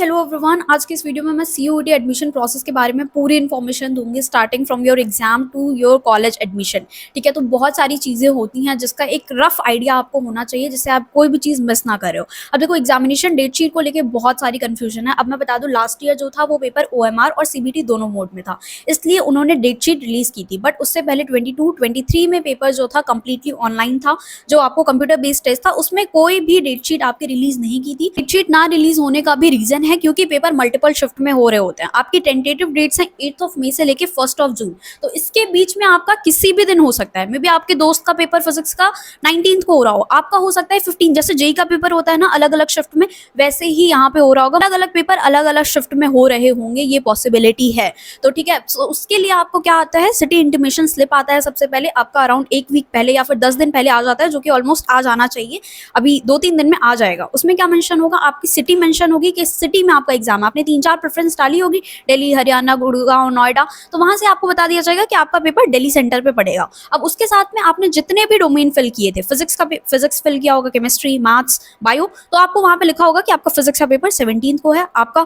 Hello everyone. आज की इस वीडियो में मैं सीयूईटी एडमिशन प्रोसेस के बारे में पूरी इन्फॉर्मेशन दूंगी, starting from your exam to your college admission. ठीक है, तो बहुत सारी चीज़ें होती हैं जिसका एक रफ आइडिया आपको होना चाहिए, जिससे आप कोई भी चीज़ मिस ना करें हो। अब देखो, एग्जामिनेशन डेट शीट को लेकर बहुत सारी कन्फ्यूजन है। अब मैं बता दूं, लास्ट ईयर जो था वो पेपर ओएमआर और सीबीटी दोनों मोड में था, इसलिए उन्होंने डेट शीट रिलीज की थी। बट उससे पहले 22-23 में पेपर जो था कम्प्लीटली ऑनलाइन था, जो आपको कंप्यूटर बेस्ड टेस्ट था, उसमें कोई भी डेट शीट आपकी रिलीज नहीं की थी। डेट शीट ना रिलीज होने का भी रीजन है क्योंकि पेपर मल्टीपल शिफ्ट में हो रहे होते हैं। आपकी टेंटेटिव डेट्स हैं 8 मई से लेके 1 जून, तो इसके बीच में आपका किसी भी दिन हो सकता है। मे बी आपके दोस्त का पेपर फिजिक्स का 19 को हो रहा हो, आपका हो सकता है 15। जैसे जेई का पेपर होता है ना अलग अलग शिफ्ट में, वैसे ही यहाँ पे हो रहा होगा। अलग अलग पेपर अलग अलग शिफ्ट में हो रहे होंगे, ये पॉसिबिलिटी है। तो ठीक है, तो उसके लिए आपको क्या आता है, सिटी इंटीमेशन स्लिप आता है सबसे पहले आपका अराउंड 1 वीक पहले या फिर 10 दिन पहले आ जाता है, जो कि ऑलमोस्ट आ जाना चाहिए। अभी 2-3 दिन में आ जाएगा। उसमें क्या मेंशन होगा, आपकी सिटी मेंशन होगी कि सिटी में आपका एग्जाम, आपने 3-4 प्रेफरेंस डाली होगी, दिल्ली, हरियाणा, गुड़गांव, नोएडा, तो वहां से आपको बता दिया जाएगा कि आपका पेपर दिल्ली सेंटर पे पड़ेगा। अब उसके साथ में आपने जितने भी डोमेन फिल किए थे, फिजिक्स फिल किया होगा, केमिस्ट्री, मैथ्स, बायो, तो आपको वहां पे लिखा होगा कि आपका फिजिक्स का पेपर 17 को है, आपका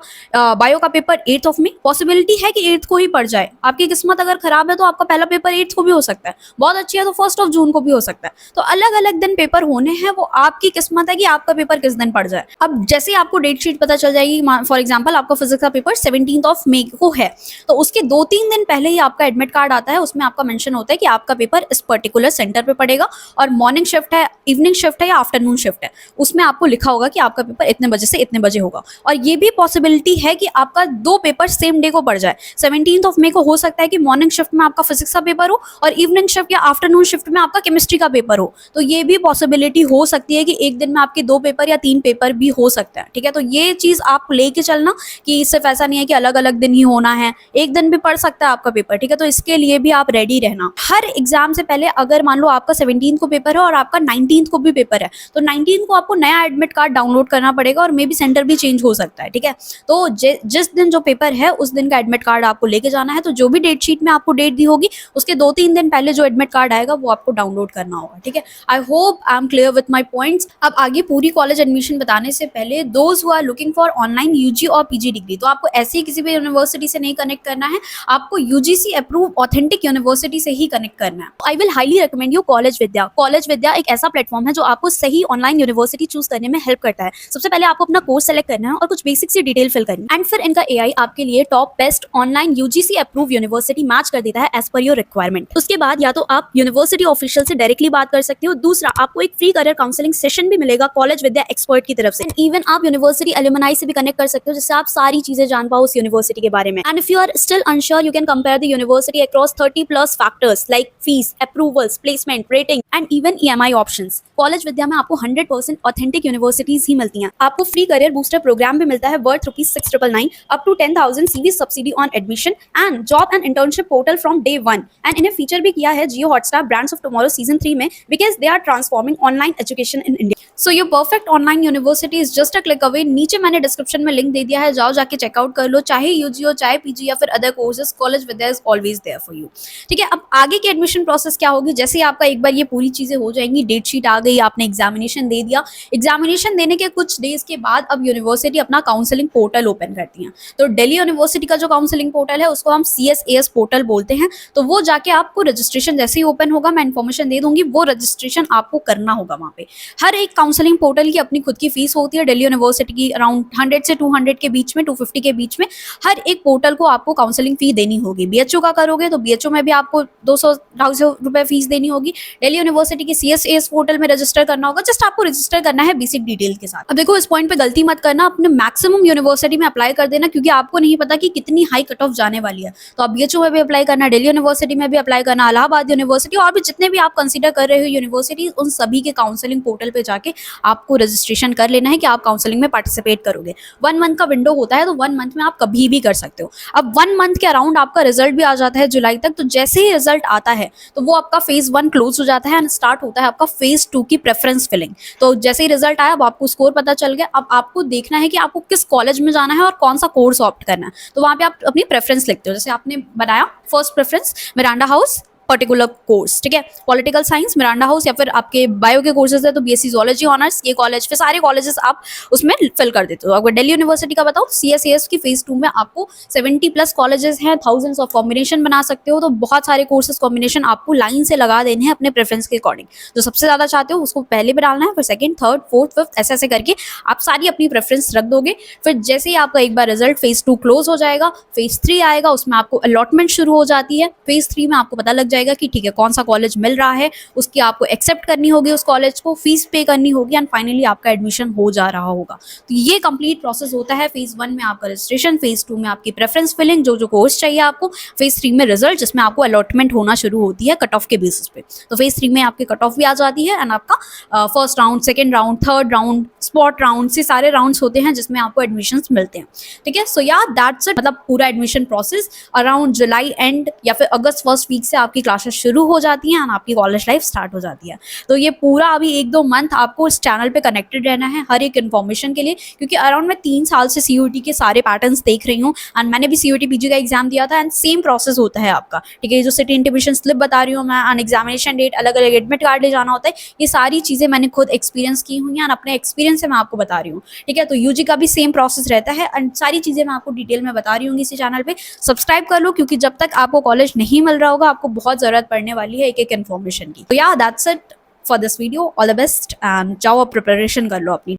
बायो का पेपर 8 मई। पॉसिबिलिटी है कि 8 को ही पड़ जाए। आपकी किस्मत अगर खराब है तो आपका पहला पेपर 8 को भी हो सकता है, बहुत अच्छी है तो 1 जून को भी हो सकता है। तो अलग अलग दिन पेपर होने हैं, वो आपकी किस्मत है कि आपका पेपर किस दिन पड़ जाए। अब जैसे आपको डेट शीट पता चल जाएगी, फॉर एग्जाम्पल आपका फिजिक्स का पेपर 17 मई को है, तो उसके 2-3 दिन पहले ही आपका एडमिट कार्ड आता है। उसमें आपका मेंशन होता है कि आपका पेपर इस पर्टिकुलर सेंटर पे पड़ेगा, और मॉर्निंग शिफ्ट है, इवनिंग शिफ्ट है या आफ्टरनून शिफ्ट है, उसमें आपको लिखा होगा कि आपका पेपर इतने बजे से इतने बजे होगा। और ये भी पॉसिबिलिटी है कि आपका 2 पेपर सेम डे को पड़ जाए। 17 मई को हो सकता है कि मॉर्निंग शिफ्ट में आपका फिजिक्स का पेपर हो और इवनिंग शिफ्ट या आफ्टरनून शिफ्ट में आपका केमिस्ट्री का पेपर हो। तो ये भी पॉसिबिलिटी हो सकती है कि एक दिन में आपके 2 पेपर या 3 पेपर भी हो सकता है। ठीक है, तो ये चीज आप लेके चलना कि सिर्फ ऐसा नहीं है कि अलग अलग दिन ही होना है, एक दिन भी पढ़ सकता है आपका पेपर। ठीक है, तो इसके लिए भी आप रेडी रहना। हर एग्जाम से पहले अगर मान लो आपका 17 को पेपर है और आपका 19 को भी पेपर है, तो 19 को आपको नया एडमिट कार्ड डाउनलोड करना पड़ेगा, और मे बी सेंटर भी चेंज हो सकता है। ठीक है, तो जिस दिन जो पेपर है उस दिन का एडमिट कार्ड आपको लेके जाना है। तो जो भी डेट शीट में आपको डेट दी होगी, उसके 2-3 दिन पहले जो एडमिट कार्ड आएगा वो आपको डाउनलोड करना होगा। ठीक है, I hope I am clear with my points. अब आगे पूरी कॉलेज एडमिशन बताने से पहले, those who are looking for online UG और पीजी डिग्री, तो आपको ऐसे ही किसी भी यूनिवर्सिटी से नहीं कनेक्ट करना है, आपको यूजीसी अप्रूव ऑथेंटिक यूनिवर्सिटी से ही कनेक्ट करना है। I will highly recommend you College Vidya. College Vidya एक ऐसा प्लेटफॉर्म है जो आपको सही ऑनलाइन यूनिवर्सिटी चूज करने में हेल्प करता है। सबसे पहले आपको अपना कोर्स सेलेक्ट करना है और कुछ बेसिक सी डिटेल फिल करनी है, एंड फिर इनका एआई आपके लिए top best online UGC approve university match कर देता है एज पर योर रिक्वायरमेंट। उसके बाद या तो आप यूनिवर्सिटी ऑफिशियल से डायरेक्टली बात कर सकते हो, दूसरा आपको एक फ्री करियर काउंसलिंग सेशन भी मिलेगा कॉलेज विद्या एक्सपर्ट की तरफ से। इवन आप यूनिवर्सिटी एलुमनाई से भी कनेक्ट कर सकते हो, जिससे आप सारी चीजें जान पाओ उस यूनिवर्सिटी के बारे में। And if you are still unsure, you can compare the university across 30+ factors like fees, approvals, placement, rating and even EMI options. College Vidya में आपको 100% ऑथेंटिक यूनिवर्सिटीज ही मिलती हैं। आपको फ्री करियर बूस्टर प्रोग्राम भी मिलता है worth ₹6,999 up to 10,000 CV subsidy on admission and job and internship portal from day 1। And इन्हें feature भी किया है Jio Hotstar brands of tomorrow season 3 में, because they are transforming online education in India. So your perfect online university is just a click away. नीचे मैंने description में link दे दिया है, जाओ जाके चेकआउट कर लो। चाहे यूजी हो, चाहे पीजी या फिर other courses, college Vidya is always there for you. ठीक है, अब आगे की एडमिशन प्रोसेस क्या होगी, जैसे आपका एक बार ये पूरी चीजें हो जाएंगी, डेट शीट आ गई, आपने एग्जामिनेशन दे दिया, एग्जामिनेशन देने के कुछ डेज के बाद अब यूनिवर्सिटी अपना काउंसलिंग पोर्टल ओपन करती है। तो दिल्ली यूनिवर्सिटी का जो काउंसलिंग पोर्टल है उसको हम CSAS पोर्टल बोलते हैं। तो वो जाके आपको रजिस्ट्रेशन जैसे ही ओपन होगा, मैं इन्फॉर्मेशन दे दूंगी, वो रजिस्ट्रेशन आपको करना होगा वहाँ पे। हर एक काउंसलिंग पोर्टल की अपनी खुद की फीस होती है। दिल्ली यूनिवर्सिटी की अराउंड 100 से 200 के बीच में, 250 के बीच में हर एक पोर्टल को आपको काउंसलिंग फी देनी होगी। BHU का करोगे तो BHU में भी आपको 200-250 रुपए फीस देनी होगी। दिल्ली यूनिवर्सिटी की CSAS पोर्टल में रजिस्टर करना होगा, जस्ट आपको रजिस्टर करना है बेसिक डिटेल के साथ। अब देखो, इस पॉइंट पे गलती मत करना, अपने मैक्सिमम यूनिवर्सिटी में अप्लाई कर देना, क्योंकि आपको नहीं पता कि कितनी हाई कट ऑफ जाने वाली है। तो आप BHU में भी अप्लाई करना, दिल्ली यूनिवर्सिटी में भी अप्लाई करना, इलाहाबाद यूनिवर्सिटी और भी जितने भी आप कंसीडर कर रहे हो यूनिवर्सिटी, उन सभी के काउंसलिंग पोर्टल पे जाके आपको रजिस्ट्रेशन कर लेना है कि आप काउंसलिंग में पार्टिसिपेट करोगे। 1 मंथ का विंडो होता है, तो 1 मंथ में आप कभी भी कर सकते हो। अब 1 मंथ के अराउंड आपका रिजल्ट भी आ जाता है जुलाई तक। तो जैसे ही रिजल्ट आता है तो वो आपका फेज 1 क्लोज हो जाता है एंड स्टार्ट होता है आपका फेज 2 की प्रेफरेंस फिलिंग। तो जैसे ही रिजल्ट आया, अब आपको स्कोर पता चल गया, अब आपको देखना है कि आपको किस कॉलेज में जाना है और कौन सा कोर्स ऑप्ट करना है। तो वहाँ पे आप अपनी प्रेफरेंस लिखते हो, जैसे आपने बनाया first preference Miranda house, particular course, ठीक है। पॉलिटिकल साइंस मिरांडा हाउस, या फिर आपके बायो के कोर्सेज है तो बीएससी जूलॉजी ऑनर्स, ये कॉलेज, फिर सारे कॉलेजेस आप उसमें फिल कर देते हो। अगर दिल्ली यूनिवर्सिटी का बताओ, सीएसएस की फेज 2 में आपको 70+ कॉलेजेस हैं, थाउजेंड्स ऑफ कॉम्बिनेशन बना सकते हो, तो बहुत सारे कोर्सेज कॉम्बिनेशन आपको लाइन से लगा देने हैं अपने प्रेफरेंस के अकॉर्डिंग। जो सबसे ज्यादा चाहते हो उसको पहले पे डालना है, फिर सेकंड, थर्ड, फोर्थ, फिफ्थ, ऐसे ऐसे करके आप सारी अपनी प्रेफरेंस रख दोगे। फिर जैसे ही आपका एक बार रिजल्ट फेज 2 क्लोज हो जाएगा, फेज 3 आएगा, उसमें आपको अलॉटमेंट शुरू हो जाती है। फेज 3 में आपको पता लग जाएगा कि ठीक है कौन सा कॉलेज मिल रहा है, उसकी आपको एक्सेप्ट करनी होगी उस कॉलेज को, फीस पे करनी होगी, एंड फाइनली आपका एडमिशन हो जा रहा होगा। तो ये कंप्लीट प्रोसेस होता है। फेज 1 में आपका रजिस्ट्रेशन, फेज 2 में आपकी प्रेफरेंस फिलिंग, जो जो कोर्स चाहिए आपको, फेज 3 में रिजल्ट, जिसमें आपको अलॉटमेंट होना शुरू होती है कट ऑफ के बेसिस पे। तो फेज 3 में आपके कट ऑफ भी आ जाती है, एंड आपका first round, second round, third round, spot round, से सारे राउंड्स होते हैं जिसमें आपको एडमिशंस मिलते हैं, ठीक है। सो या दैट्स इट, मतलब पूरा admission process around July and या फिर अगस्त फर्स्ट वीक से आपकी क्लासेस शुरू हो जाती हैं एंड आपकी कॉलेज लाइफ स्टार्ट हो जाती है। तो ये पूरा अभी 1-2 मंथ आपको इस चैनल पे कनेक्टेड रहना है हर एक इन्फॉर्मेशन के लिए, क्योंकि अराउंड मैं 3 साल से सीयूटी के सारे पैटर्न्स देख रही हूँ, एंड मैंने भी सीयूटी पीजी का एग्जाम दिया था, एंड सेम प्रोसेस होता है आपका, ठीक है। जो सिटी इंटीमेशन स्लिप बता रही हूँ मैं, एंड एग्जामिनेशन डेट, अलग अलग एडमिट कार्ड ले जाना होता है, ये सारी चीजें मैंने खुद एक्सपीरियंस की हुई हैं, एंड अपने एक्सपीरियंस से मैं आपको बता रही हूँ, ठीक है। तो यूजी का भी सेम प्रोसेस रहता है, एंड सारी चीजें मैं आपको डिटेल में बता रही हूँ इसी चैनल पे। सब्सक्राइब कर लो, क्योंकि जब तक आपको कॉलेज नहीं मिल रहा होगा आपको बहुत जरूरत पड़ने वाली है एक एक इन्फॉर्मेशन की। तो या that's it for this video, all the best, and जाओ अब प्रिपरेशन कर लो अपनी।